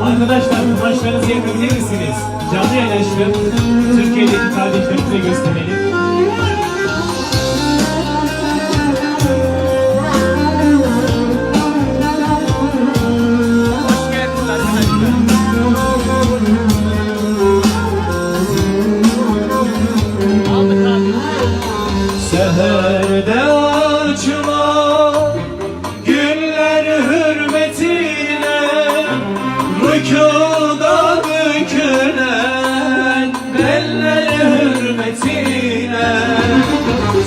Arkadaşlar kumaşlarınızı yakabilir misiniz? Canlı yayınlaştım. Türkiye'deki kardeşlerimize gösterelim. Hoş geldiniz arkadaşlar. Aldık. Seherde açma güller hürmetine, rükuda bükülen beller hürmetine.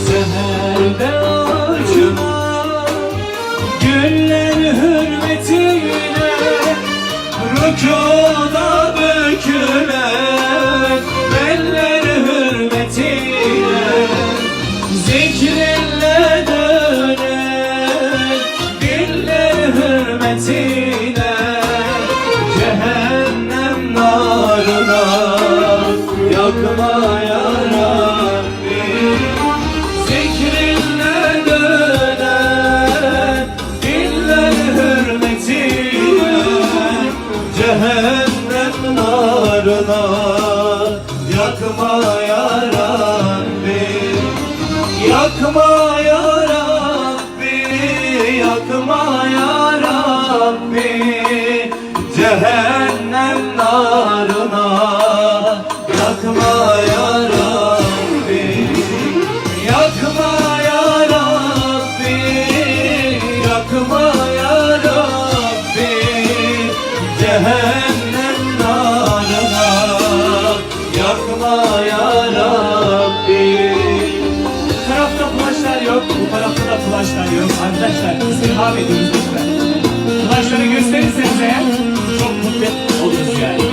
Seherde açma güller hürmetine, rükuda bükülen beller hürmetine. Zikrinle dönen diller hürmetine, cehennem narına yakma ya Rabbi. Zikrinle dönen diller hürmetine, cehennem narına yakma ya Rabbi. Yakma ya Rabbi, yakma ya Rabbi, cehennem narına yakma ya Rabbi. Yakma ya Rabbi, yakma ya Rabbi, cehennem narına yakma ya Rabbi. Bu tarafta flaşlar yok, bu tarafta da flaşlar yok. Arkadaşlar istirham ediyoruz lütfen. Flaşları gösterirseniz eğer çok mutlu oluruz yani.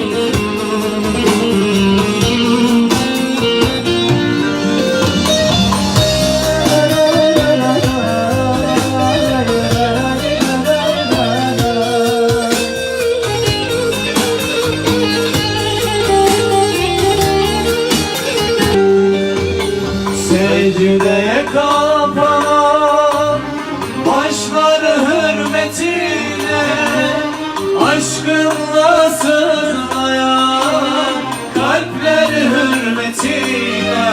Secdeye kapanan başlar hürmetine, aşkınla sızlayan kalpler hürmetine.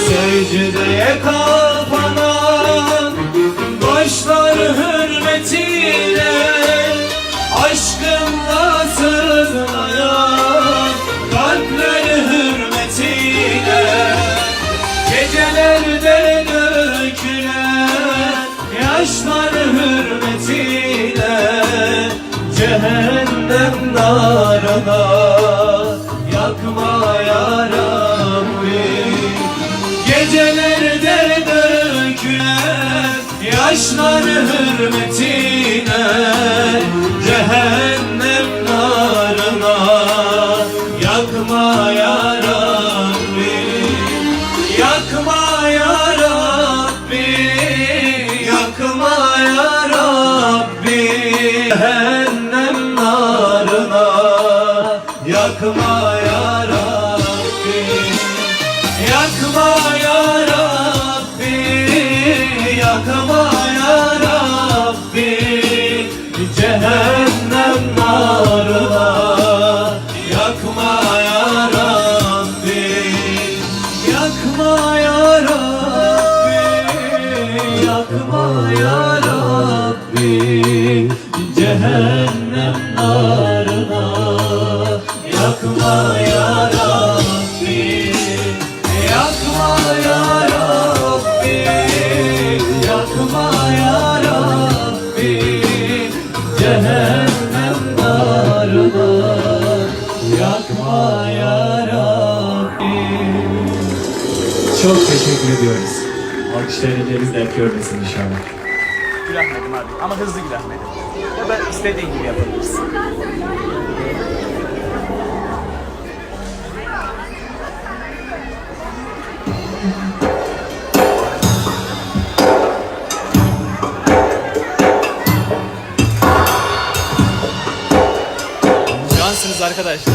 Secdeye kapanan başlar hürmetine, aşkınla sızlayan kalpler hürmetine. Gecelerde dökülen yaşlar hürmetine, cehennem narına yakma ya Rabbi. Gecelerde dökülen yaşlar hürmetine, cehennem narına yakma ya Rabbi. Yakma ya Rabbi, yakma ya Rabbi, cehennem narına yakma ya Rabbi. Yakma ya Rabbi, yakma ya Rabbi, cehennem narına yakma ya Rabbi. Yakma ya Rabbi, yakma ya Rabbi, cehennem narına yakma ya Rabbi. Yakma ya Rabbi, yakma ya Rabbi, cehennem narına yakma ya Rabbi. Çok teşekkür ediyoruz. Alkışlarınızı hep görmesin inşallah. Gülahmedim abi ama hızlı gülahmedim. Ya da istediğin gibi yapabilirsin. Cansınız arkadaşlar.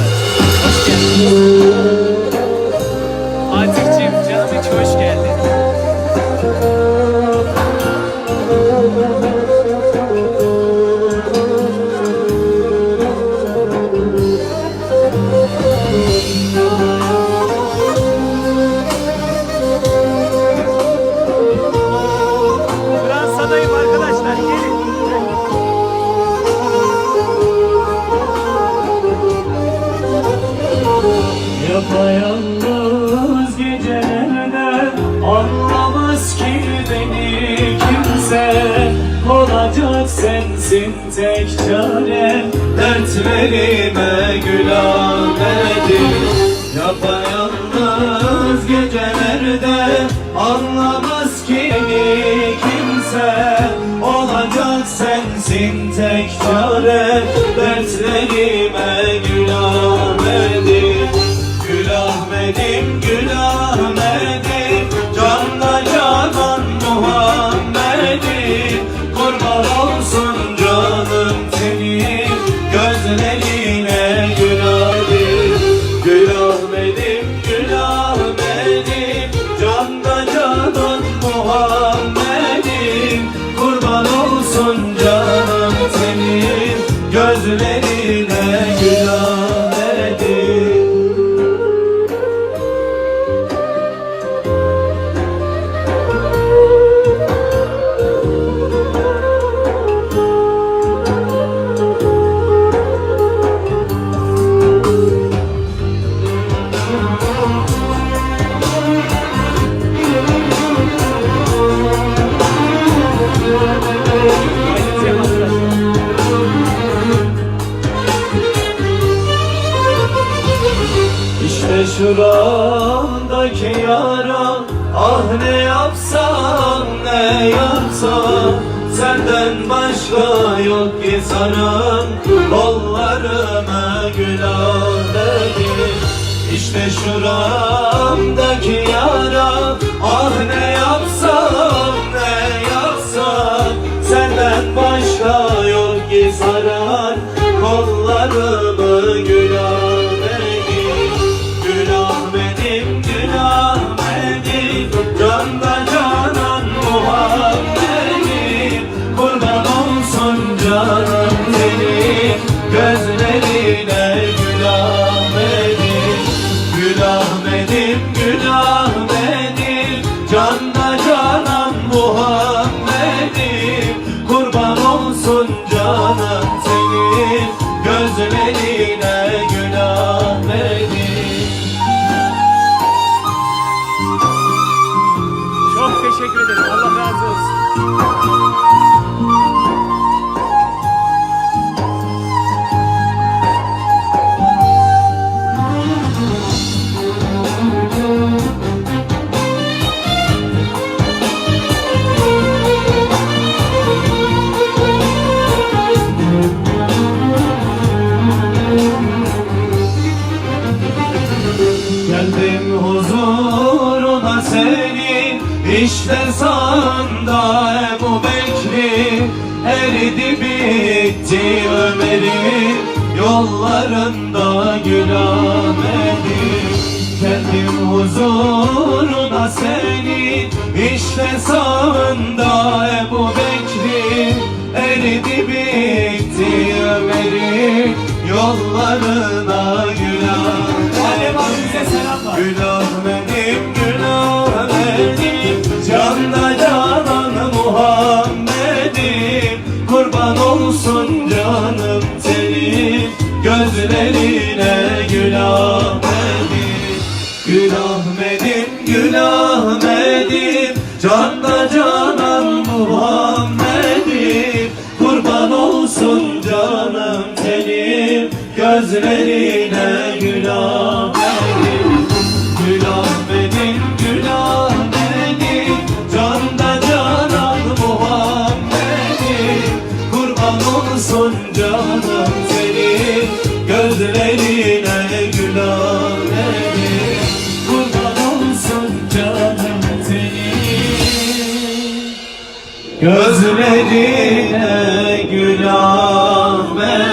Hoş geldiniz. Fatih'ciğim canım hiç hoş geldin. Fransa'dayım arkadaşlar. Gelin. Yapayalnız gecelerde anlamaz ki beni kimse. Olacak sensin tek çare, dertlerime gül Ahmet'im. Yapayalnız gecelerde anlamaz ki beni kimse. Olacak sensin tek çare, dertlerime gül Ahmet'im. Gül Ahmet'im, Gül Ahmet'im, canla canan Muhammed'im. Kurban olsun canım senin gözlerine Gül Ahmet'im. Gül Ahmet'im, Gül Ahmet'im, canla canan Muhammed'im. Kurban olsun canım senin gözlerine Gül Ahmet'im. İşte şuramdaki yara, ah ne yapsam ne yapsam. Senden başka yok ki saran kollarıma Gül Ahmet'im. İşte şuramdaki yara, ah ne yapsam ne yapsam. Senden başka yok ki saran kollarımı Gül Ahmet'im. Gül Ahmet'im, Gül Ahmet'im, canla canan Muhammed'im. Kurban olsun canım senin gözlerine Gül Ahmet'im. Gül Ahmet'im, Gül Ahmet'im, canla canan Muhammed'im. Kurban olsun canım senin gözlerine Gül Ahmet'im. Çok teşekkür ederim. Allah razı olsun. Geldim huzuruna senin, işte sağında Ebu Bekri. Eridi bitti Ömer'in yollarında Gül Ahmet'im. Geldim huzuruna senin, işte sağında Ebu Bekri. Eridi bitti Ömer'in yollarına Gül Ahmet'im. Gül Ahmet'im, Gül Ahmet'im, canla canan Muhammed'im. Kurban olsun canım senin gözlerine Gül Ahmet'im. Gül Ahmet'im, Gül Ahmet'im, canla canan Muhammed'im. Kurban olsun canım senin gözlerine Gül Ahmet'im. Gül Ahmet'im, Gül Ahmet'im, canla canan Muhammed'im. Kurban olsun canım senin gözlerine Gül Ahmet'im. Kurban olsun canım senin gözlerine Gül Ahmet'im.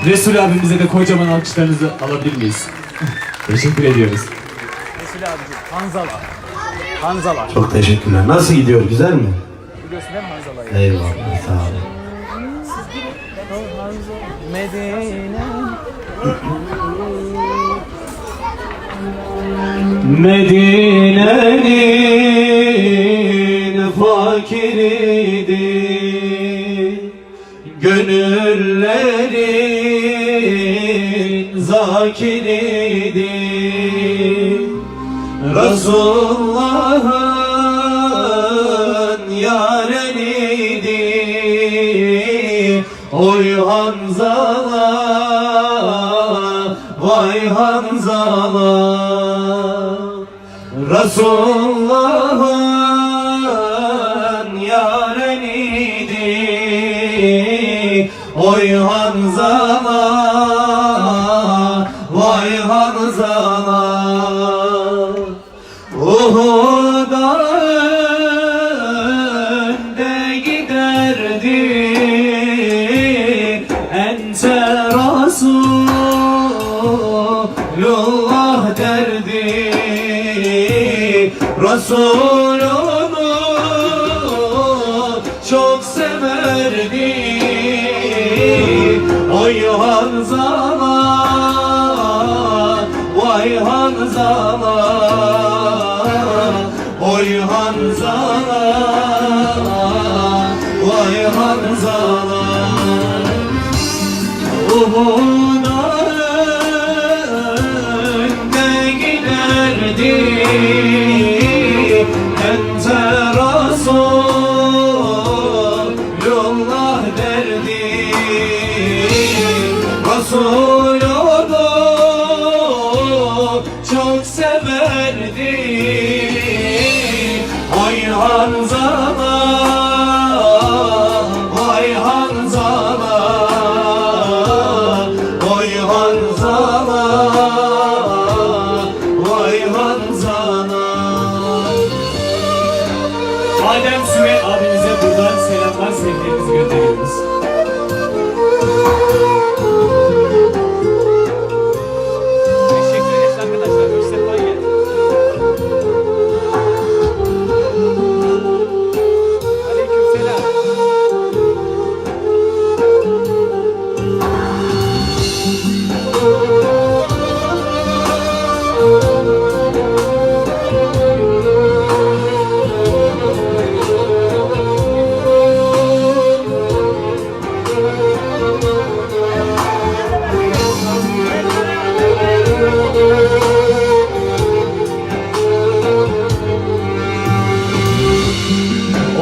Resul abimize de kocaman alkışlarınızı alabilir miyiz? Teşekkür ediyoruz. Resul abicim. Hanzala. Hanzala. Çok teşekkürler. Nasıl gidiyor? Güzel mi? Biliyorsun değil mi Hanzala'yı? Eyvallah. Sağ olun. Medine. Medine'nin fakiriydi, gönüllerin zakiriydi. Resulullah'ın yareniydi. Oy Hanzala, vay Hanzala. Resulullah'ın yareniydi. Oy Hanzala, vay Hanzala. Uhud'a önde giderdi, ente Resulullah derdi. Resulunu çok severdi. Oy Hanzala, vay Hanzala. Oy Hanzala, vay Hanzala. Uhud'a önde giderdi, ente Resulullah derdi. Resulunu çok severdi. Oy Hanzala, vay Hanzala. Oy Hanzala, vay Hanzala. Adem Süre abimize buradan selamlar, sevgilerimizi gönderiyoruz. Teşekkür ederiz arkadaşlar. Hoş sefa gelin. Aleykümselam.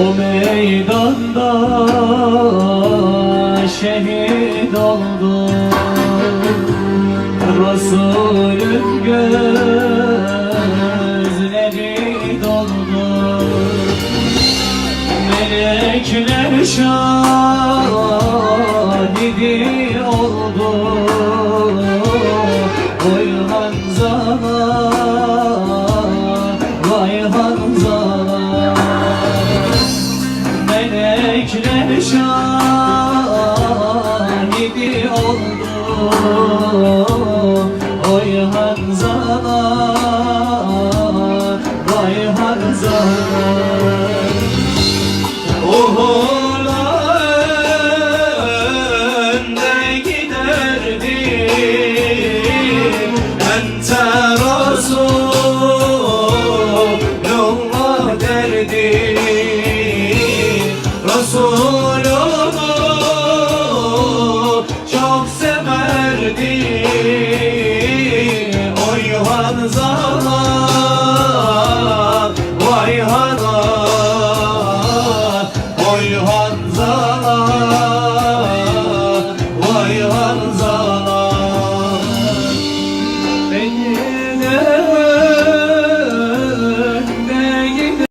O meydanda şehit oldu, Resulün gözleri doldu. Melekler şahidi oldu. Oy Hanzala, vay Hanzala. Melekler şahidi oldu. Oy Hanzala, vay Hanzala. Uhud'a önde giderdi, ente Resulullah derdi. Resul